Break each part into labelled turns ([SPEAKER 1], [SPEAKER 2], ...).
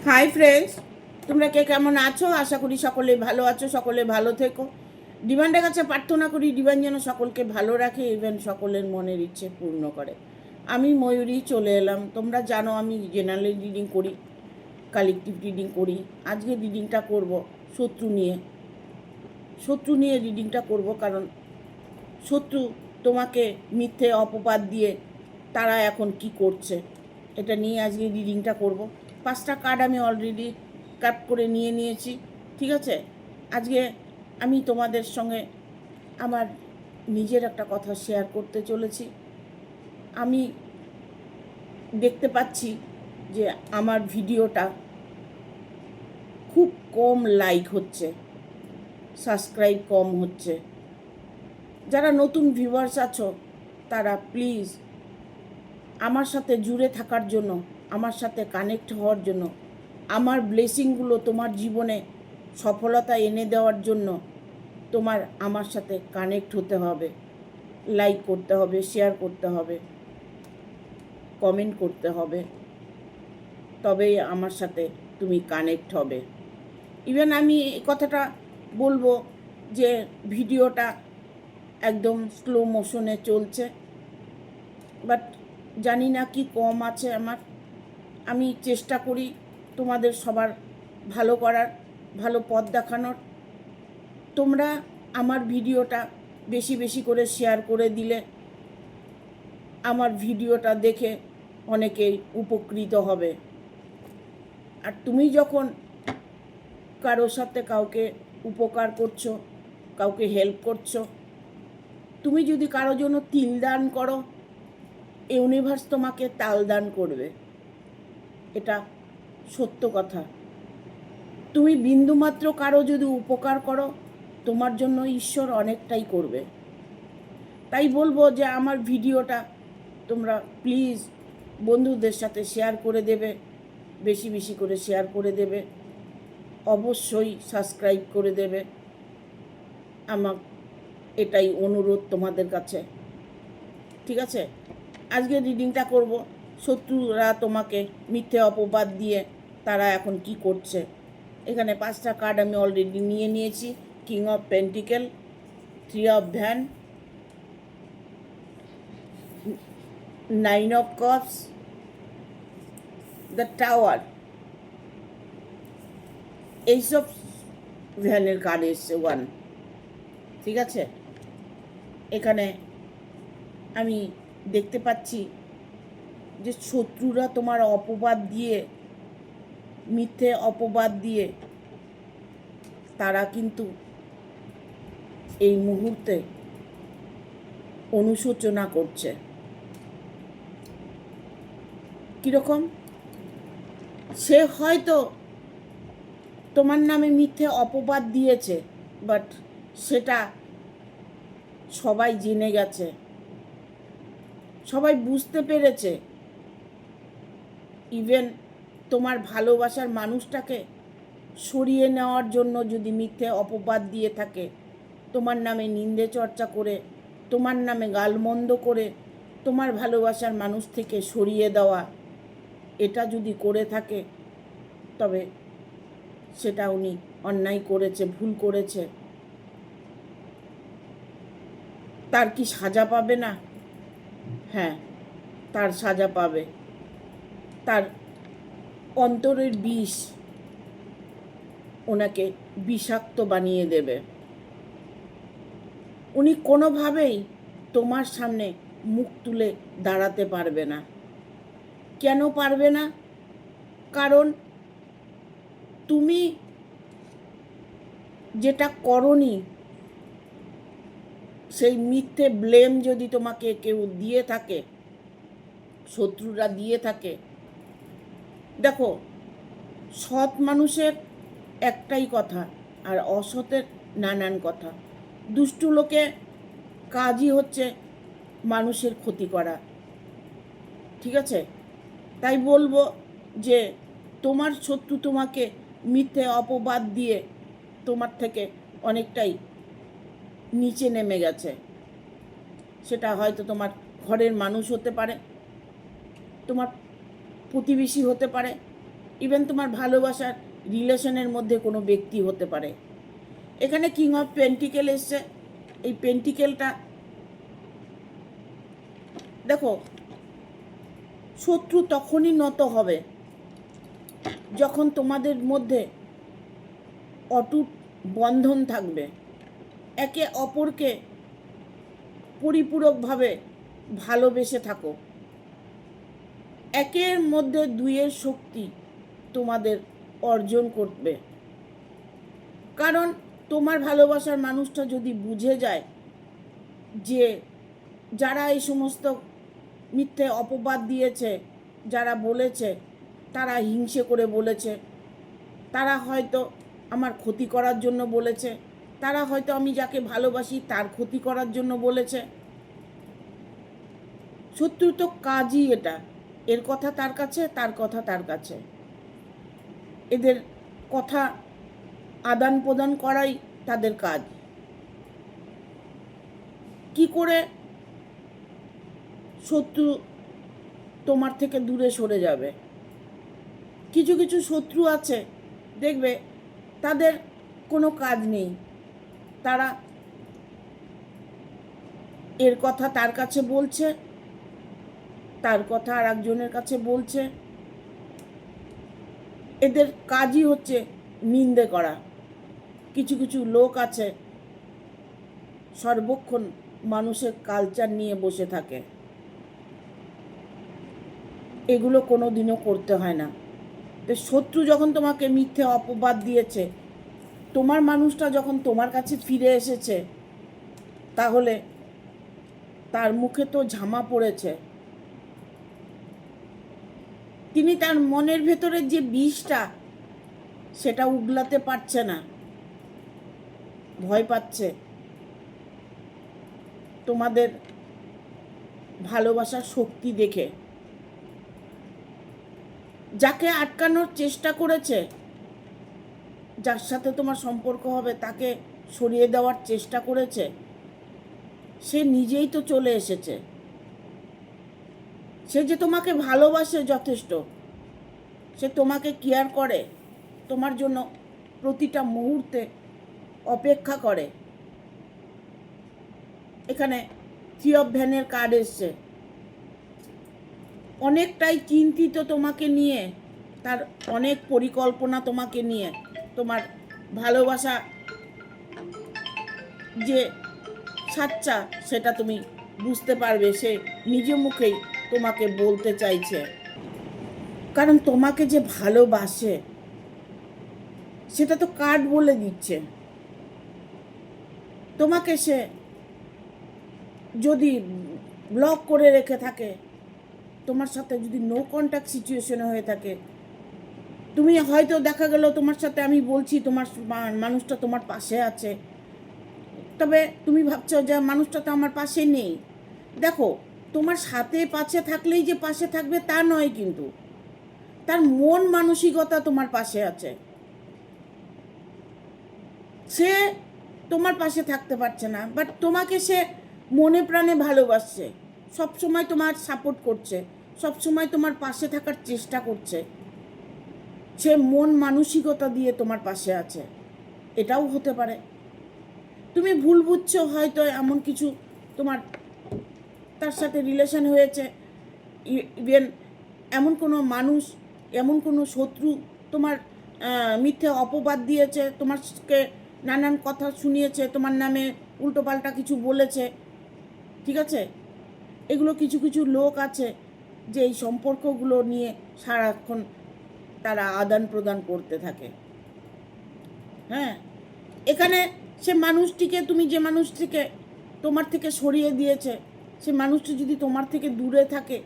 [SPEAKER 1] Hi friends, তোমরা কে কেমন আছো? আশা করি সকলে ভালো আছো, সকলে ভালো থেকো। ডিভাইনের কাছে প্রার্থনা করি ডিভাইন যেন সকলকে ভালো রাখে, ইভেন সকলের মনের ইচ্ছে পূর্ণ করে। আমি ময়ূরী চলে এলাম। তোমরা জানো আমি জেনারেল রিডিং করি, কালেকটিভ রিডিং করি। আজকে রিডিংটা করব শত্রু নিয়ে রিডিংটা করব, কারণ শত্রু তোমাকে মিথ্যে অপবাদ দিয়ে তারা এখন কি করছে এটা নিয়ে আজকে রিডিংটা করব। 5টা কার্ড আমি অলরেডি কাট করে নিয়েছি, ঠিক আছে। আজকে আমি তোমাদের সঙ্গে আমার নিজের একটা কথা শেয়ার করতে চলেছি। আমি দেখতে পাচ্ছি যে আমার ভিডিওটা খুব কম লাইক হচ্ছে, সাবস্ক্রাইব কম হচ্ছে। যারা নতুন ভিউয়ার্স আছো তারা প্লিজ আমার সাথে জুড়ে থাকার জন্য, আমার সাথে কানেক্ট হওয়ার জন্য, আমার ব্লেসিংগুলো তোমার জীবনে সফলতা এনে দেওয়ার জন্য তোমার আমার সাথে কানেক্ট হতে হবে, লাইক করতে হবে, শেয়ার করতে হবে, কমেন্ট করতে হবে, তবেই আমার সাথে তুমি কানেক্ট হবে। ইভেন আমি এই কথাটা বলবো যে ভিডিওটা একদম স্লো মোশনে চলছে, বাট জানি না কি কম আছে আমার। আমি চেষ্টা করি তোমাদের সবার ভালো করার, ভালো পথ দেখানোর। তোমরা আমার ভিডিওটা বেশি বেশি করে শেয়ার করে দিলে আমার ভিডিওটা দেখে অনেকেই উপকৃত হবে। আর তুমি যখন কারোর সাথে কাউকে উপকার করছো, কাউকে হেল্প করছো, তুমি যদি কারোর জন্য তিল দান করো, ইউনিভার্স তোমাকে তাল দান করবে। এটা সত্য কথা। তুমি বিন্দুমাত্র কারো যদি উপকার করো, তোমার জন্য ঈশ্বর অনেকটাই করবে। তাই বলবো যে আমার ভিডিওটা তোমরা প্লিজ বন্ধুদের সাথে শেয়ার করে দেবে, বেশি বেশি করে শেয়ার করে দেবে, অবশ্যই সাবস্ক্রাইব করে দেবে। আমার এটাই অনুরোধ তোমাদের কাছে, ঠিক আছে। আজকে রিডিংটা করব শত্রুরা তোমাকে মিথ্যে অপবাদ দিয়ে তারা এখন কি করছে। এখানে 5টা কার্ড আমি অলরেডি নিয়েছি। King of pentacle, 3 of van, 9 of cups, the tower. এইসব ভ্যানের কার্ড এসছে 1, ঠিক আছে। এখানে আমি দেখতে পাচ্ছি যে শত্রুরা তোমার অপবাদ দিয়ে, মিথ্যে অপবাদ দিয়ে তারা কিন্তু এই মুহূর্তে অনুশোচনা করছে। কীরকম? সে হয়তো তোমার নামে মিথ্যে অপবাদ দিয়েছে, বাট সেটা সবাই জেনে গেছে, সবাই বুঝতে পেরেছে। ইভেন তোমার ভালোবাসার মানুষটাকে সরিয়ে নেওয়ার জন্য যদি মিথ্যে অপবাদ দিয়ে থাকে, তোমার নামে নিন্দে চর্চা করে, তোমার নামে গালমন্দ করে তোমার ভালোবাসার মানুষ থেকে সরিয়ে দেওয়া, এটা যদি করে থাকে তবে সেটা উনি অন্যায় করেছে, ভুল করেছে। তার কি সাজা পাবে না? হ্যাঁ, তার সাজা পাবে। তার অন্তরের বিষ ওনাকে বিষাক্ত বানিয়ে দেবে। উনি কোনোভাবেই তোমার সামনে মুখ তুলে দাঁড়াতে পারবে না। কেন পারবে না? কারণ তুমি যেটা করনি, সেই মিথ্যে ব্লেম যদি তোমাকে কেউ দিয়ে থাকে, শত্রুরা দিয়ে থাকে, দেখো সৎ মানুষের একটাই কথা আর অসতের নানান কথা। দুষ্টু লোকে কাজই হচ্ছে মানুষের ক্ষতি করা, ঠিক আছে। তাই বলবো যে তোমার শত্রু তোমাকে মিথ্যে অপবাদ দিয়ে তোমার থেকে অনেকটাই নিচে নেমে গেছে। সেটা হয়তো তোমার ঘরের মানুষ হতে পারে, তোমার প্রতিবেশী হতে পারে, ইভেন তোমার ভালোবাসার রিলেশনের মধ্যে কোনো ব্যক্তি হতে পারে। এখানে কিং অফ পেন্টিকেল এসছে। এই পেন্টিকেলটা দেখো, শত্রু তখনই নত হবে যখন তোমাদের মধ্যে অটুট বন্ধন থাকবে, একে অপরকে পরিপূরকভাবে ভালোবেসে থাকো, একের মধ্যে দুইয়ের শক্তি তোমাদের অর্জন করবে। কারণ তোমার ভালোবাসার মানুষটা যদি বুঝে যায় যে যারা এই সমস্ত মিথ্যে অপবাদ দিয়েছে, যারা বলেছে, তারা হিংসে করে বলেছে, তারা হয়তো আমার ক্ষতি করার জন্য বলেছে, তারা হয়তো আমি যাকে ভালোবাসি তার ক্ষতি করার জন্য বলেছে। শত্রু তো কাজই এটা, এর কথা তার কাছে, তার কথা তার কাছে, এদের কথা আদান প্রদান করাই তাদের কাজ। কি করে শত্রু তোমার থেকে দূরে সরে যাবে? কিছু কিছু শত্রু আছে, দেখবে তাদের কোনো কাজ নেই, তারা এর কথা তার কাছে বলছে, তার কথা আর একজনের কাছে বলছে। এদের কাজই হচ্ছে নিন্দে করা। কিছু কিছু লোক আছে সর্বক্ষণ মানুষের কালচার নিয়ে বসে থাকে, এগুলো কোনো দিনও করতে হয় না। তো শত্রু যখন তোমাকে মিথ্যে অপবাদ দিয়েছে, তোমার মানুষটা যখন তোমার কাছে ফিরে এসেছে, তাহলে তার মুখে তো ঝামা পড়েছে। তিনি তার মনের ভেতরের যে বিষটা, সেটা উগলাতে পারছে না, ভয় পাচ্ছে তোমাদের ভালোবাসার শক্তি দেখে। যাকে আটকানোর চেষ্টা করেছে, যার সাথে তোমার সম্পর্ক হবে, তাকে সরিয়ে দেওয়ার চেষ্টা করেছে, সে নিজেই তো চলে এসেছে। সে যে তোমাকে ভালোবাসে যথেষ্ট, সে তোমাকে কেয়ার করে, তোমার জন্য প্রতিটা মুহূর্তে অপেক্ষা করে। এখানে 3 অফ ভ্যানের কার্ড এসছে। অনেকটাই চিন্তিত তোমাকে নিয়ে, তার অনেক পরিকল্পনা তোমাকে নিয়ে। তোমার ভালোবাসা যে সাচ্চা সেটা তুমি বুঝতে পারবে, সে নিজ মুখেই তোমাকে বলতে চাইছে। কারণ তোমাকে যে ভালোবাসে সেটা তো কার্ড বলে দিচ্ছে। তোমাকে সে যদি ব্লক করে রেখে থাকে, তোমার সাথে যদি নো কন্ট্যাক্ট সিচুয়েশনে হয়ে থাকে, তুমি হয়তো দেখা গেল তোমার সাথে আমি বলছি, তোমার মানুষটা তোমার পাশে আছে, তবে তুমি ভাবছো যে মানুষটা তো আমার পাশে নেই। দেখো, তোমার সাথে পাশে থাকলেই যে পাশে থাকবে তা নয়, কিন্তু তার মন মানসিকতা তোমার পাশে আছে। সে তোমার পাশে থাকতে পারছে না, বাট তোমাকে সে মনে প্রাণে ভালোবাসছে, সবসময় তোমার সাপোর্ট করছে, সবসময় তোমার পাশে থাকার চেষ্টা করছে। সে মন মানসিকতা দিয়ে তোমার পাশে আছে, এটাও হতে পারে। তুমি ভুল বুঝছো, হয়তো এমন কিছু তোমার তার সাথে রিলেশন হয়েছে, ইভেন এমন কোনো মানুষ, এমন কোনো শত্রু তোমার মিথ্যে অপবাদ দিয়েছে, তোমাকে নানান কথা শুনিয়েছে, তোমার নামে উল্টোপাল্টা কিছু বলেছে, ঠিক আছে? এগুলো কিছু কিছু লোক আছে যে এই সম্পর্কগুলো নিয়ে সারাক্ষণ তারা আদান প্রদান করতে থাকে। হ্যাঁ, এখানে সে মানুষটিকে, তুমি যে মানুষটিকে তোমার থেকে সরিয়ে দিয়েছে, সে মানুষটি যদি তোমার থেকে দূরে থাকে,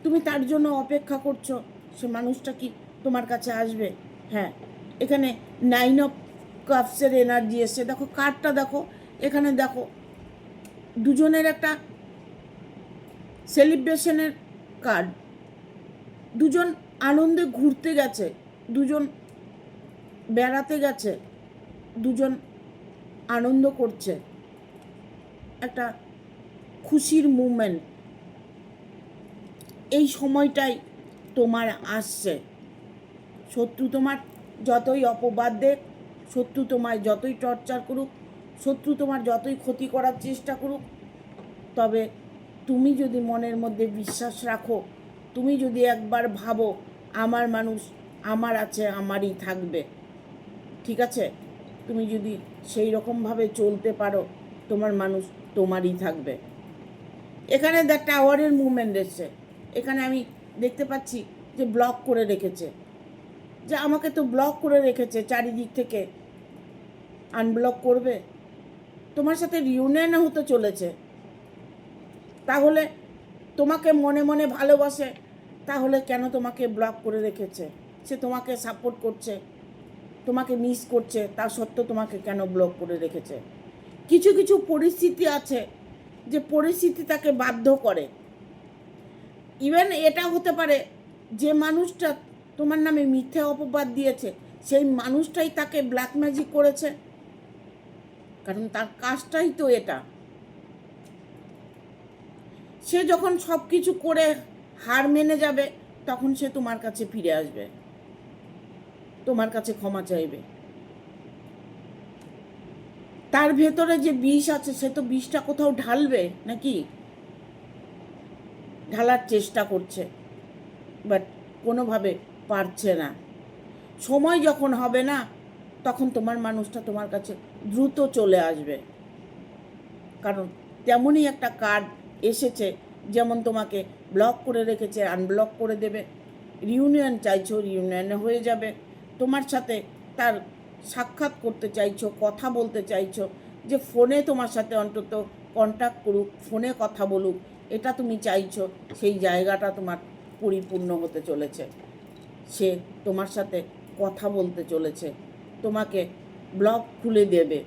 [SPEAKER 1] তুমি তার জন্য অপেক্ষা করছো, সে মানুষটা কি তোমার কাছে আসবে? হ্যাঁ, এখানে 9 অফ কাপসের এনার্জি এসছে। দেখো কার্ডটা দেখো, এখানে দেখো দুজনের একটা সেলিব্রেশনের কার্ড। দুজন আনন্দে ঘুরতে গেছে, দুজন বেড়াতে গেছে, দুজন আনন্দ করছে, একটা খুশির মুভমেন্ট। এই সময়টাই তোমার আসছে। শত্রু তোমার যতই অপবাদ দেখ, শত্রু তোমায় যতই টর্চার করুক, শত্রু তোমার যতই ক্ষতি করার চেষ্টা করুক, তবে তুমি যদি মনের মধ্যে বিশ্বাস রাখো, তুমি যদি একবার ভাবো আমার মানুষ আমার আছে, আমারই থাকবে, ঠিক আছে, তুমি যদি সেই রকমভাবে চলতে পারো, তোমার মানুষ তোমারই থাকবে। এখানে দ্য টাওয়ারের মুভমেন্ট এসছে। এখানে আমি দেখতে পাচ্ছি যে ব্লক করে রেখেছে, যে আমাকে তো ব্লক করে রেখেছে চারিদিক থেকে, আনব্লক করবে। তোমার সাথে রিউনিয়ন হতে চলেছে, তাহলে তোমাকে মনে মনে ভালোবাসে, তাহলে কেন তোমাকে ব্লক করে রেখেছে? সে তোমাকে সাপোর্ট করছে, তোমাকে মিস করছে, তা সত্ত্বেও তোমাকে কেন ব্লক করে রেখেছে? কিছু কিছু পরিস্থিতি আছে যে পরিস্থিতি তাকে বাধ্য করে। ইভেন এটা হতে পারে যে মানুষটা তোমার নামে মিথ্যে অপবাদ দিয়েছে, সেই মানুষটাই তাকে ব্ল্যাক ম্যাজিক করেছে, কারণ তার কাজটাই তো এটা। সে যখন সব কিছু করে হার মেনে যাবে, তখন সে তোমার কাছে ফিরে আসবে, তোমার কাছে ক্ষমা চাইবে। তার ভেতরে যে বিষ আছে, সে তো বিষটা কোথাও ঢালবে নাকি, ঢালার চেষ্টা করছে, বাট কোনোভাবে পারছে না। সময় যখন হবে না, তখন তোমার মানুষটা তোমার কাছে দ্রুত চলে আসবে, কারণ তেমনই একটা কার্ড এসেছে, যেমন তোমাকে ব্লক করে রেখেছে, আনব্লক করে দেবে। রিউনিয়ন চাইছো, রিউনিয়নে হয়ে যাবে। তোমার সাথে তার সাক্ষাৎ করতে চাইছো, কথা বলতে চাইছো, যে ফোনে তোমার সাথে অন্তত কন্ট্যাক্ট করুক, ফোনে কথা বলুক, এটা তুমি চাইছো। সেই জায়গাটা তোমার পরিপূর্ণ হতে চলেছে। সে তোমার সাথে কথা বলতে চলেছে, তোমাকে ব্লগ খুলে দেবে,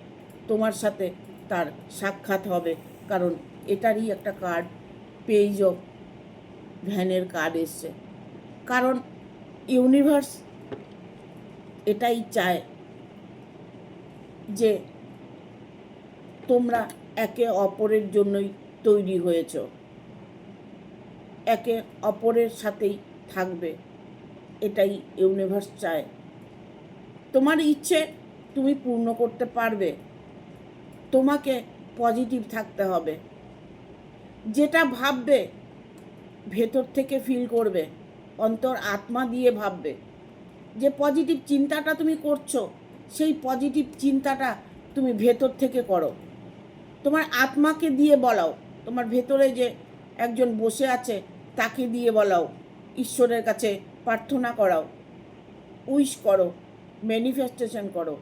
[SPEAKER 1] তোমার সাথে তার সাক্ষাৎ হবে, কারণ এটারই একটা কার্ড, পেজ অফ ভ্যানের কার্ড এসছে। কারণ ইউনিভার্স এটাই চায় যে তোমরা একে অপরের জন্যই তৈরি হয়েছ, একে অপরের সাথেই থাকবে, এটাই ইউনিভার্স চায়। তোমার ইচ্ছে তুমি পূর্ণ করতে পারবে, তোমাকে পজিটিভ থাকতে হবে। যেটা ভাববে ভেতর থেকে ফিল করবে, অন্তর আত্মা দিয়ে ভাববে। যে পজিটিভ চিন্তাটা তুমি করছো, সেই পজিটিভ চিন্তাটা তুমি ভেতর থেকে করো, তোমার আত্মাকে দিয়ে বলাও, তোমার ভেতরে যে একজন বসে আছে তাকে দিয়ে বলাও, ঈশ্বরের কাছে প্রার্থনা করাও, উইশ করো, ম্যানিফেস্টেশন করো।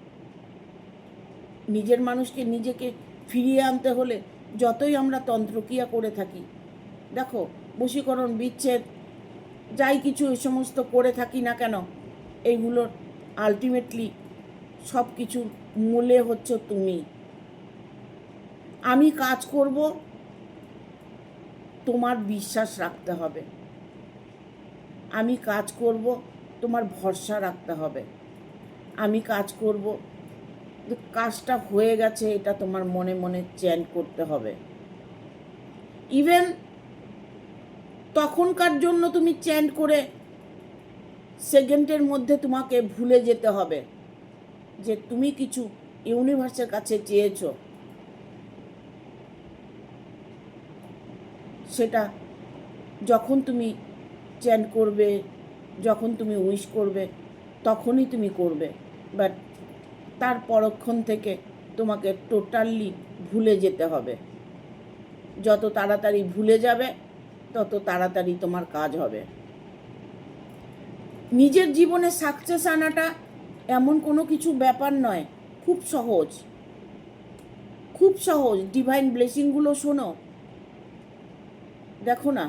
[SPEAKER 1] নিজের মানুষকে নিজেকে ফিরিয়ে আনতে হলে যতই আমরা তন্ত্রক্রিয়া করে থাকি, দেখো বশীকরণ, বিচ্ছেদ, যাই কিছু এই সমস্ত করে থাকি না কেন, এইগুলোর আলটিমেটলি সব কিছুর মূলে হচ্ছে তুমি। আমি কাজ করব, তোমার বিশ্বাস রাখতে হবে। আমি কাজ করব, তোমার ভরসা রাখতে হবে। আমি কাজ করব, কাজটা হয়ে গেছে এটা তোমার মনে মনে চ্যান্ট করতে হবে। ইভেন তখনকার জন্য তুমি চ্যান্ট করে সেকেন্ডের মধ্যে তোমাকে ভুলে যেতে হবে যে তুমি কিছু ইউনিভার্সের কাছে চেয়েছো। সেটা যখন তুমি চ্যান্ট করবে, যখন তুমি উইশ করবে, তখনই তুমি করবে, বাট তার পরক্ষণ থেকে তোমাকে টোটালি ভুলে যেতে হবে। যত তাড়াতাড়ি ভুলে যাবে, তত তাড়াতাড়ি তোমার কাজ হবে। নিজের জীবনে সাকসেস আনাটা এমন কোনো কিছু ব্যাপার নয়, খুব সহজ, খুব সহজ। ডিভাইন ব্লেসিংগুলো শোনো, দেখো না,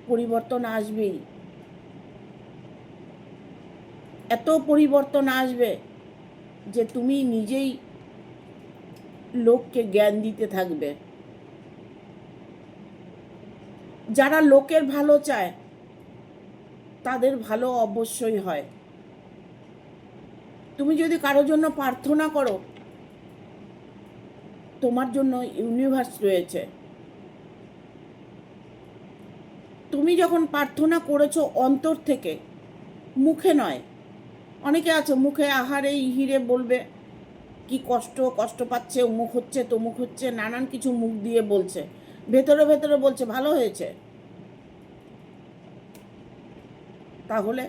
[SPEAKER 1] পরিবর্তন আসবেই, এত পরিবর্তন আসবে যে তুমি নিজেই লোককে জ্ঞান দিতে থাকবে। যারা লোকের ভালো চায় তাদের ভালো অবশ্যই হয়। তুমি যদি কারোর জন্য প্রার্থনা করো, তোমার জন্য ইউনিভার্স রয়েছে। তুমি যখন প্রার্থনা করেছো অন্তর থেকে, মুখে নয়, অনেকে আছে মুখে আহারে ইহিরে বলবে কি কষ্ট পাচ্ছে, অমুক হচ্ছে তমুক হচ্ছে, নানান কিছু মুখ দিয়ে বলছে, ভেতরে ভেতরে বলছে ভালো হয়েছে, তাহলে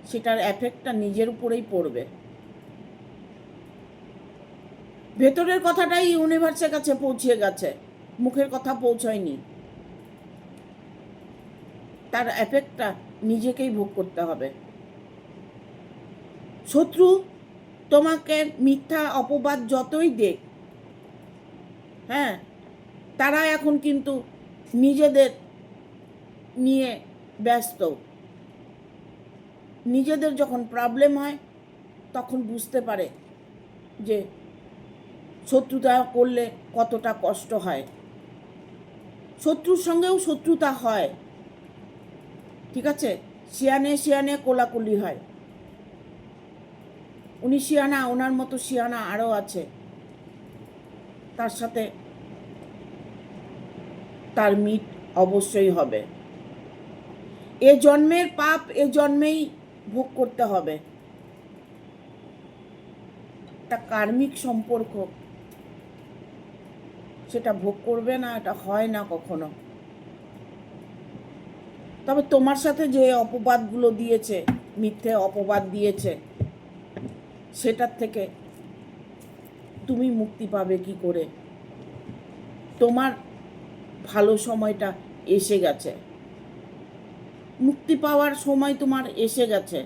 [SPEAKER 1] সেটার এফেক্টটা নিজের উপরেই পড়বে। ভেতরের কথাটাই ইউনিভার্সের কাছে পৌঁছে গেছে, মুখের কথা পৌঁছয়নি, তার এফেক্টটা নিজেকেই ভোগ করতে হবে। শত্রু তোমাকে মিথ্যা অপবাদ যতই দেখ, হ্যাঁ, তারা এখন কিন্তু নিজেদের নিয়ে ব্যস্ত। নিজেদের যখন প্রবলেম হয় তখন বুঝতে পারে যে শত্রুতা করলে কতটা কষ্ট হয়। শত্রুর সঙ্গেও শত্রুতা হয়, ঠিক আছে, শিয়ানে শিয়ানে কোলাকুলি হয়। উনি শিয়ানা, ওনার মতো শিয়ানা আরও আছে, তার সাথে তার মিট অবশ্যই হবে। এ জন্মের পাপ এ জন্মেই ভোগ করতে হবে। একটা কার্মিক সম্পর্ক, সেটা ভোগ করবে না, এটা হয় না কখনো। তবে তোমার সাথে যে অপবাদগুলো দিয়েছে, মিথ্যে অপবাদ দিয়েছে, সেটার থেকে তুমি মুক্তি পাবে কি করে? তোমার ভালো সময়টা এসে গেছে, মুক্তি পাওয়ার সময় তোমার এসে গেছে।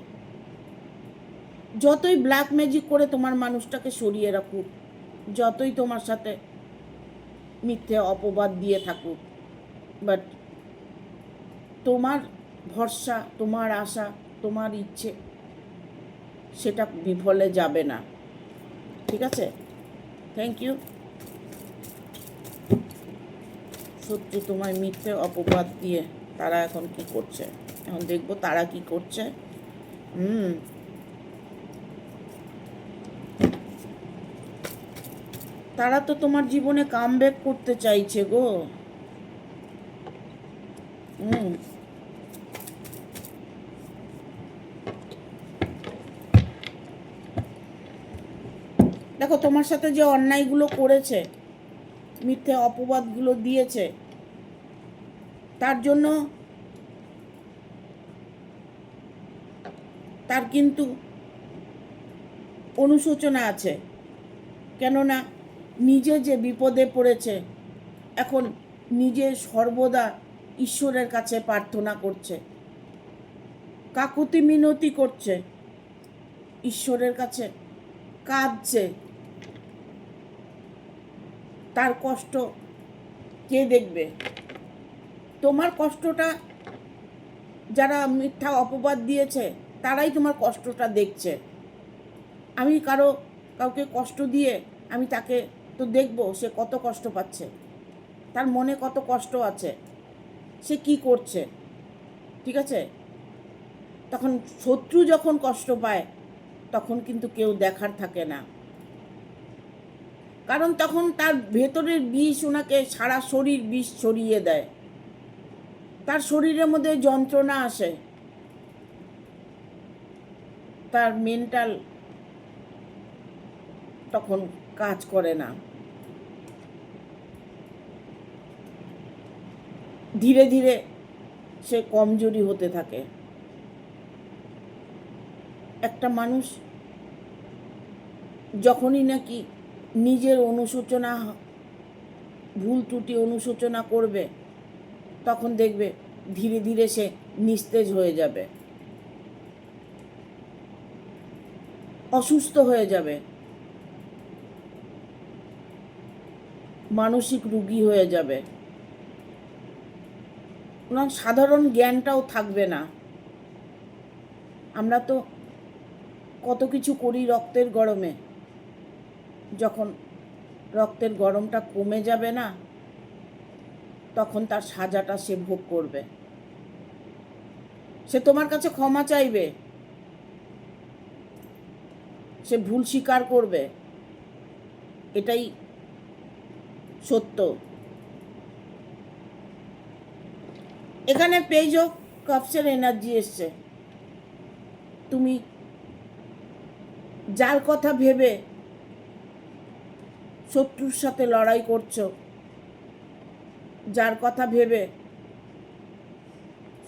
[SPEAKER 1] যতই ব্ল্যাক ম্যাজিক করে তোমার মানুষটাকে সরিয়ে রাখুক, যতই তোমার সাথে মিথ্যে অপবাদ দিয়ে থাকুক, বাট তোমার ভরসা, তোমার আশা, তোমার ইচ্ছে, সেটা বিফলে যাবে না, ঠিক আছে? Thank you. সত্যি তোমায় মিথ্যে অপবাদ দিয়ে তারা এখন কি করছে, এখন দেখবো তারা কি করছে। তারা তো তোমার জীবনে কামব্যাক করতে চাইছে গো। দেখো তোমার সাথে যে অন্যায়গুলো করেছে, মিথ্যে অপবাদগুলো দিয়েছে, তার জন্য তার কিন্তু অনুশোচনা আছে। কেননা নিজে যে বিপদে পড়েছে, এখন নিজে সর্বদা ঈশ্বরের কাছে প্রার্থনা করছে, কাকুতি মিনতি করছে, ঈশ্বরের কাছে কাঁদছে। তার কষ্ট কে দেখবে? তোমার কষ্টটা যারা মিথ্যা অপবাদ দিয়েছে তারাই তোমার কষ্টটা দেখছে। আমি কাউকে কষ্ট দিয়ে আমি তাকে তো দেখব সে কত কষ্ট পাচ্ছে, তার মনে কত কষ্ট আছে, সে কি করছে, ঠিক আছে? তখন শত্রু যখন কষ্ট পায় তখন কিন্তু কেউ দেখার থাকে না, কারণ তখন তার ভেতরের বিষ ওনাকে সারা শরীর বিষ ছড়িয়ে দেয়, তার শরীরের মধ্যে যন্ত্রণা আসে, তার মেন্টাল তখন কাজ করে না। ধীরে ধীরে সে কমজোরি হতে থাকে। একটা মানুষ যখনই নাকি নিজের অনুশোচনা, ভুল ত্রুটি অনুশোচনা করবে, তখন দেখবে ধীরে ধীরে সে নিস্তেজ হয়ে যাবে, অসুস্থ হয়ে যাবে, মানসিক রোগী হয়ে যাবে, ওনার সাধারণ জ্ঞানটাও থাকবে না। আমরা তো কত কিছু করি রক্তের গরমে, যখন রক্তের গরমটা কমে যাবে না, তখন তার সাজাটা সে ভোগ করবে। সে তোমার কাছে ক্ষমা চাইবে, সে ভুল স্বীকার করবে, এটাই সত্য। এখানে পেজ অফ কাপসের এনার্জি এসছে। তুমি যার কথা ভেবে শত্রুর সাথে লড়াই করছো, যার কথা ভেবে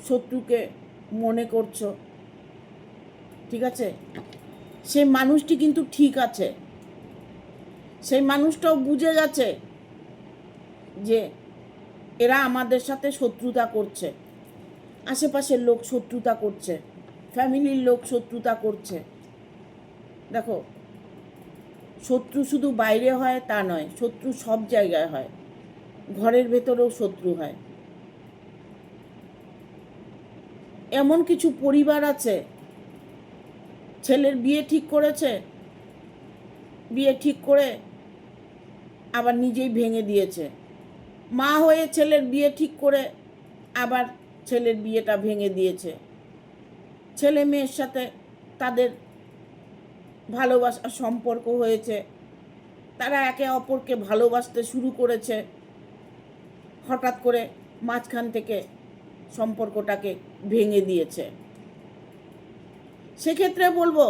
[SPEAKER 1] শত্রুকে মনে করছো, ঠিক আছে, সেই মানুষটি কিন্তু ঠিক আছে। সেই মানুষটাও বুঝে গেছে যে এরা আমাদের সাথে শত্রুতা করছে, আশেপাশের লোক শত্রুতা করছে, ফ্যামিলির লোক শত্রুতা করছে। দেখো, শত্রু শুধু বাইরে হয় তা নয়, শত্রু সব জায়গায় হয়, ঘরের ভেতরেও শত্রু হয়। এমন কিছু পরিবার আছে, ছেলের বিয়ে ঠিক করেছে, বিয়ে ঠিক করে আবার নিজেই ভেঙে দিয়েছে। মা হয়ে ছেলের বিয়ে ঠিক করে আবার ছেলের বিয়েটা ভেঙে দিয়েছে। ছেলে মেয়ের সাথে তাদের ভালোবাসার সম্পর্ক হয়েছে, তারা একে অপরকে ভালোবাসতে শুরু করেছে, হঠাৎ করে মাঝখান থেকে সম্পর্কটাকে ভেঙে দিয়েছে। সেক্ষেত্রে বলবো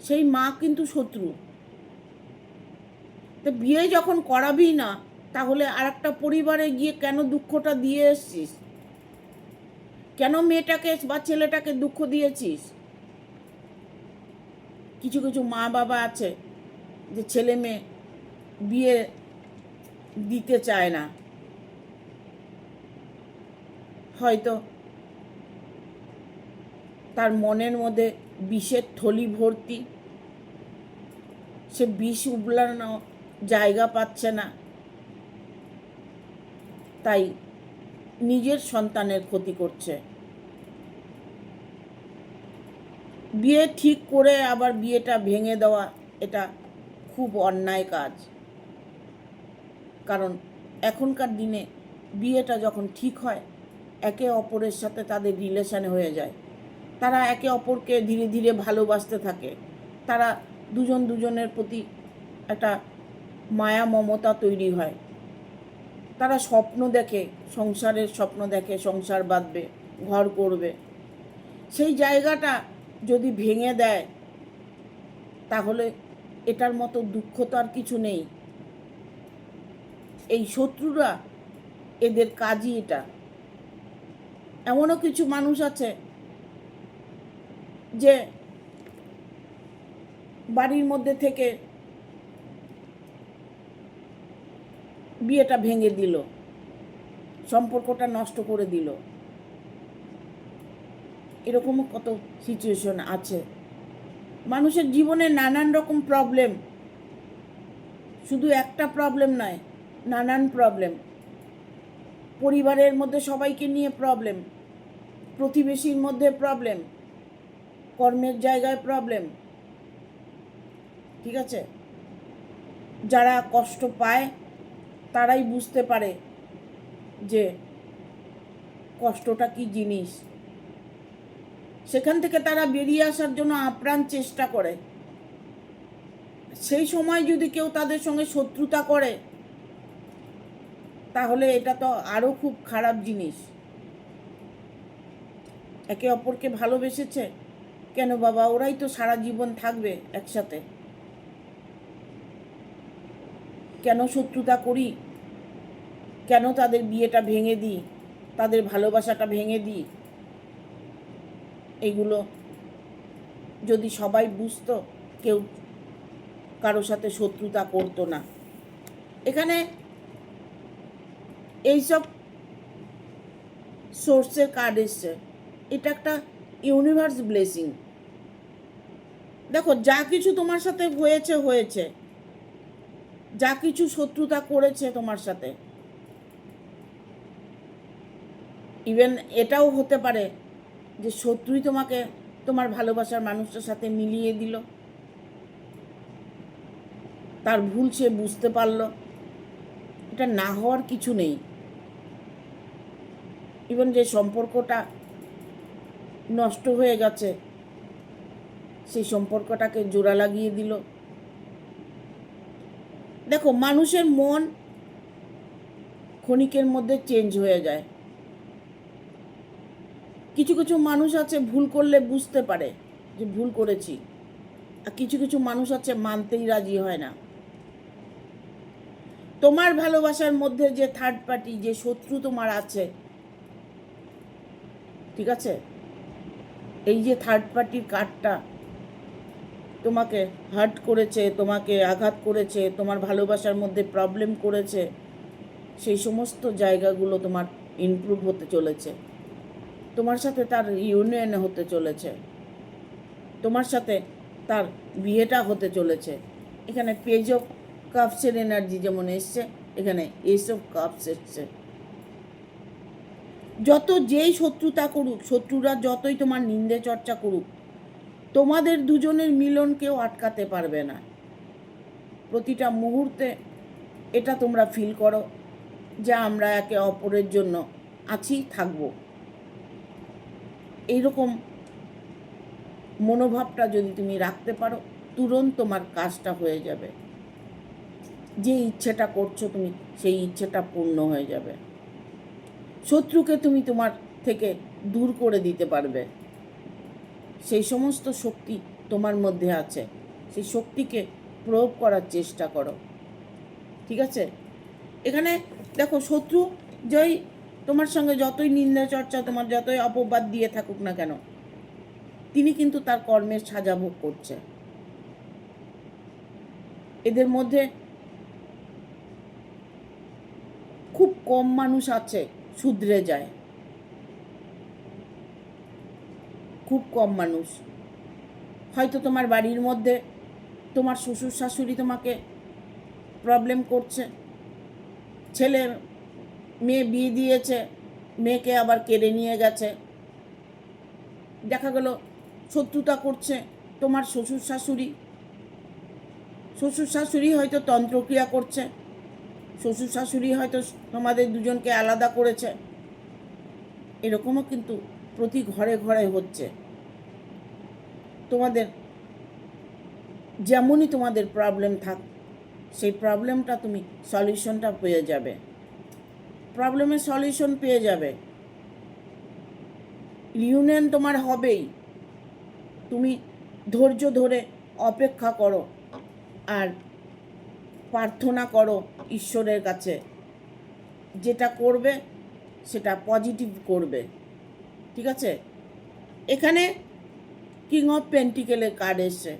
[SPEAKER 1] সেই মা কিন্তু শত্রু। তো বিয়ে যখন করাবি না, তাহলে আর একটা পরিবারে গিয়ে কেন দুঃখটা দিয়ে এসছিস? কেন মেয়েটাকে বা ছেলেটাকে দুঃখ দিয়েছিস? কিছু কিছু মা বাবা আছে যে ছেলে মেয়ে বিয়ে দিতে চায় না, হয়তো তার মনের মধ্যে বিষের থলি ভর্তি, সে বিষ উবলানো জায়গা পাচ্ছে না, তাই নিজের সন্তানের ক্ষতি করছে। বিয়ে ঠিক করে আবার বিয়েটা ভেঙে দেওয়া, এটা খুব অন্যায় কাজ। কারণ এখনকার দিনে বিয়েটা যখন ঠিক হয়, একে অপরের সাথে তাদের রিলেশানে হয়ে যায়, তারা একে অপরকে ধীরে ধীরে ভালোবাসতে থাকে, তারা দুজন দুজনের প্রতি একটা মায়া মমতা তৈরি হয়, তারা স্বপ্ন দেখে, সংসারের স্বপ্ন দেখে, সংসার বাঁধবে, ঘর করবে। সেই জায়গাটা যদি ভেঙে দেয়, তাহলে এটার মতো দুঃখ তো আর কিছু নেই। এই শত্রুরা, এদের কাজই এটা। এমনও কিছু মানুষ আছে যে বাড়ির মধ্যে থেকে বিয়েটা ভেঙে দিল, সম্পর্কটা নষ্ট করে দিল। এরকমও কত সিচুয়েশন আছে। মানুষের জীবনে নানান রকম প্রবলেম, শুধু একটা প্রবলেম নয়, নানান প্রবলেম। পরিবারের মধ্যে সবাইকে নিয়ে প্রবলেম, প্রতিবেশীর মধ্যে প্রবলেম, কর্মের জায়গায় প্রবলেম, ঠিক আছে। যারা কষ্ট পায় তারাই বুঝতে পারে যে কষ্টটা কি জিনিস। সেখান থেকে তারা বেরিয়ে আসার জন্য আপ্রাণ চেষ্টা করে। সেই সময় যদি কেউ তাদের সঙ্গে শত্রুতা করে, তাহলে এটা তো আরও খুব খারাপ জিনিস। একে অপরকে ভালোবেসেছে, কেন বাবা, ওরাই তো সারা জীবন থাকবে একসাথে, কেন শত্রুতা করি? কেন তাদের বিয়েটা ভেঙে দিই, তাদের ভালোবাসাটা ভেঙে দিই? এইগুলো যদি সবাই বুঝতো, কেউ কারোর সাথে শত্রুতা করতো না। এখানে এইসব সোর্সের কার্ড এসছে, এটা একটা ইউনিভার্স ব্লেসিং। দেখো, যা কিছু তোমার সাথে হয়েছে হয়েছে, যা কিছু শত্রুতা করেছে তোমার সাথে, ইভেন এটাও হতে পারে যে শত্রুই তোমাকে তোমার ভালোবাসার মানুষটার সাথে মিলিয়ে দিল, তার ভুল সে বুঝতে পারলো। এটা না হওয়ার কিছু নেই। ইভেন যে সম্পর্কটা নষ্ট হয়ে গেছে, সেই সম্পর্কটাকে জোড়া লাগিয়ে দিল। দেখো, মানুষের মন ক্ষণিকের মধ্যে চেঞ্জ হয়ে যায়। কিছু কিছু মানুষ আছে ভুল করলে বুঝতে পারে যে ভুল করেছি, আর কিছু কিছু মানুষ আছে মানতেই রাজি হয় না। তোমার ভালোবাসার মধ্যে যে থার্ড পার্টি, যে শত্রু তোমার আছে, ঠিক আছে, এই যে থার্ড পার্টির কার্ডটা তোমাকে হার্ট করেছে, তোমাকে আঘাত করেছে, তোমার ভালোবাসার মধ্যে প্রবলেম করেছে, সেই সমস্ত জায়গাগুলো তোমার ইমপ্রুভ হতে চলেছে। তোমার সাথে তার ইউনিয়ন হতে চলেছে, তোমার সাথে তার বিয়েটা হতে চলেছে। এখানে পেজ অফ কাপসের এনার্জি যেমন এসছে, এখানে এস অফ কাপস এসছে। যত যেই শত্রুতা করুক, শত্রুরা যতই তোমার নিন্দে চর্চা করুক, তোমাদের দুজনের মিলন কেউ আটকাতে পারবে না। প্রতিটা মুহূর্তে এটা তোমরা ফিল করো যে আমরা একে অপরের জন্য আছি, থাকবো। এইরকম মনোভাবটা যদি তুমি রাখতে পারো, তুরন্ত তোমার কাজটা হয়ে যাবে। যে ইচ্ছেটা করছো তুমি, সেই ইচ্ছেটা পূর্ণ হয়ে যাবে। শত্রুকে তুমি তোমার থেকে দূর করে দিতে পারবে। সেই সমস্ত শক্তি তোমার মধ্যে আছে, সেই শক্তিকে প্রয়োগ করার চেষ্টা করো, ঠিক আছে? এখানে দেখো, শত্রু যেই তোমার সঙ্গে যতই নিন্দা চর্চা, তোমার যতই অপবাদ দিয়ে থাকুক না কেন, তিনি কিন্তু তার কর্মের সাজা ভোগ করছে। এদের মধ্যে খুব কম মানুষ আছে শুধরে যায়, খুব কম মানুষ। হয়তো তোমার বাড়ির মধ্যে তোমার শ্বশুর শাশুড়ি তোমাকে প্রবলেম করছে, ছেলে মেয়ে বিয়ে দিয়েছে, মেয়েকে আবার কেড়ে নিয়ে গেছে, দেখা গেল শত্রুতা করছে তোমার শ্বশুর শাশুড়ি। শ্বশুর শাশুড়ি হয়তো তন্ত্রক্রিয়া করছে, শ্বশুর শাশুড়ি হয়তো তোমাদের দুজনকে আলাদা করেছে। এরকমও কিন্তু প্রতি ঘরে ঘরে হচ্ছে। তোমাদের যেমনই তোমাদের প্রবলেম থাক, সেই প্রবলেমটা তুমি সলিউশনটা পেয়ে যাবে, প্রবলেমের সলিউশন পেয়ে যাবে। ইউনিয়ন তোমার হবেই। তুমি ধৈর্য ধরে অপেক্ষা করো আর প্রার্থনা করো ঈশ্বরের কাছে, যেটা করবে সেটা পজিটিভ করবে, ঠিক আছে? এখানে কিং অফ পেন্টিকেলের কার্ড এসছে।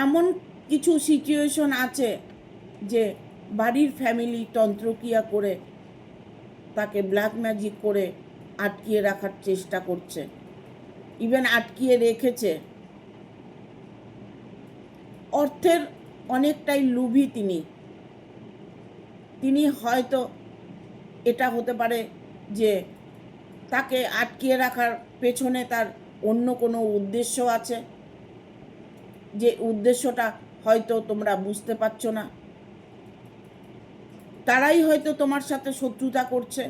[SPEAKER 1] এমন কিছু সিচুয়েশন আছে যে বাড়ির ফ্যামিলি তন্ত্রক্রিয়া করে, তাকে ব্ল্যাক ম্যাজিক করে আটকিয়ে রাখার চেষ্টা করছে, ইভেন আটকিয়ে রেখেছে। অর্থের অনেকটাই লোভী তিনি হয়তো এটা হতে পারে যে তাকে আটকিয়ে রাখার পেছনে তার অন্য কোনো উদ্দেশ্য আছে, যে উদ্দেশ্যটা হয়তো তোমরা বুঝতে পারছো না। তারাই হয়তো তোমার সাথে শত্রুতা করছে,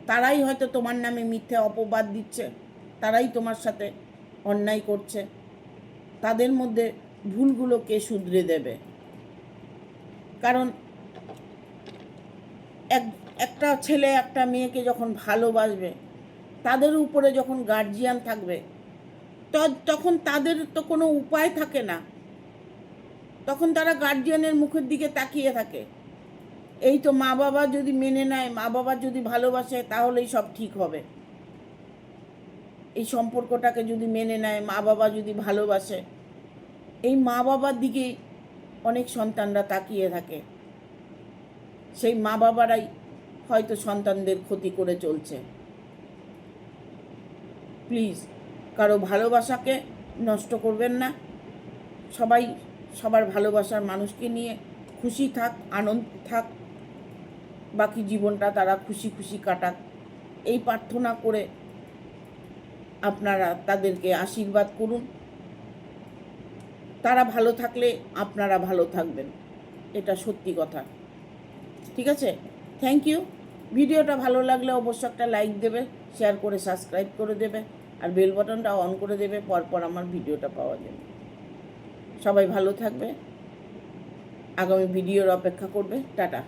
[SPEAKER 1] তারাই হয়তো তোমার নামে মিথ্যে অপবাদ দিচ্ছে, তারাই তোমার সাথে অন্যায় করছে। তাদের মধ্যে ভুলগুলো কে শুধরে দেবে? কারণ একটা ছেলে একটা মেয়েকে যখন ভালোবাসবে, তাদের উপরে যখন গার্জিয়ান থাকবে, তখন তাদের তো কোনো উপায় থাকে না, তখন তারা গার্জিয়ানের মুখের দিকে তাকিয়ে থাকে। এই তো মা বাবা যদি মেনে নেয়, মা বাবা যদি ভালোবাসে, তাহলেই সব ঠিক হবে। এই সম্পর্কটাকে যদি মেনে নেয়, মা বাবা যদি ভালোবাসে, এই মা বাবার দিকেই অনেক সন্তানরা তাকিয়ে থাকে। সেই মা বাবারাই হয়তো সন্তানদের ক্ষতি করে চলছে। প্লিজ কারো ভালোবাসাকে নষ্ট করবেন না। সবাই সবার ভালোবাসার মানুষকে নিয়ে খুশি থাক, আনন্দ থাক, বাকি জীবনটা তারা খুশি খুশি কাটাক, এই প্রার্থনা করে আপনারা তাদেরকে আশীর্বাদ করুন। তারা ভালো থাকলে আপনারা ভালো থাকবেন, এটা সত্যি কথা, ঠিক আছে? Thank you. ভিডিওটা ভালো লাগলে অবশ্যই একটা লাইক দেবে, শেয়ার করে সাবস্ক্রাইব করে দেবে, আর বেল বাটনটা অন করে দেবে, পরপর আমার ভিডিওটা পাওয়া যাবে। সবাই ভালো থাকবে, আগামী ভিডিওর অপেক্ষা করবে। টাটা।